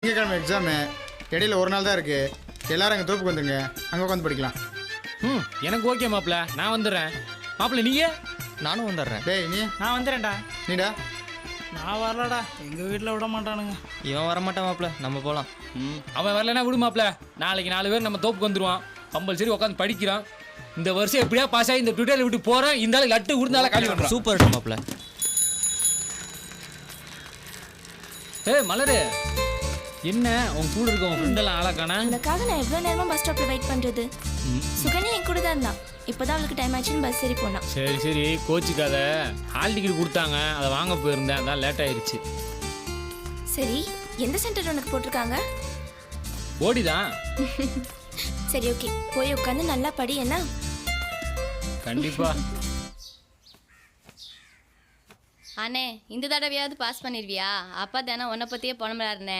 திங்கக்கிழமை எக்ஸாமு, இடையில ஒரு நாள் தான் இருக்கு. எல்லாரும் அங்கே தோப்புக்கு வந்துருங்க, அங்கே உட்காந்து படிக்கலாம். எனக்கு ஓகே மாப்பிள்ள, நான் வந்துடுறேன். மாப்பிள்ள நீங்க? நானும் வந்துடுறேன். டேய் நீ? நான் வந்துடுறேன்டா. நீடா? நான் வரலடா, எங்கள் வீட்டில் விட மாட்டானுங்க. இவன் வரமாட்டான் மாப்பிள்ள, நம்ம போகலாம். அவன் வரலன்னா விடு மாப்பிள்ள. நாளைக்கு 4 பேர் நம்ம தோப்புக்கு வந்துடுவான். கம்பல்சரி உட்காந்து படிக்கிறான். இந்த வருஷம் எப்படியா பாஸ் ஆகி இந்த ட்விட்டரில் விட்டு போகிறேன். இந்த ஆள் லட்டு விடுந்தாலும் காலி பண்ணுறான். சூப்பர் மாப்பிள்ள. மலரு, என்ன உன் கூட இருக்க உன் ஃப்ரெண்டெல்லாம் ஆளாக்கானா? உனக்காக நான் எவ்வளோ நேரமாக பஸ் ஸ்டாப்பில் வெயிட் பண்ணுறது. சுகன்யா என் கூட தான் இருந்தான். இப்போதான் அவளுக்கு டைம் ஆச்சுன்னு பஸ் ஏறி போனான். சரி கோச்சிக்காத. ஹால் டிக்கெட் கொடுத்தாங்க, அதை வாங்க போயிருந்தேன், அதான் லேட் ஆயிடுச்சு. சரி, எந்த சென்டர் உனக்கு போட்டிருக்காங்க? ஓடிதான். சரி ஓகே, போய் உட்காந்து நல்லா படி. என்ன? கண்டிப்பா. அண்ணே, இந்த தடவையாவது பாஸ் பண்ணிடுவியா? அப்பா தானே உன்னை பற்றியே புலம்புறாருண்ணே.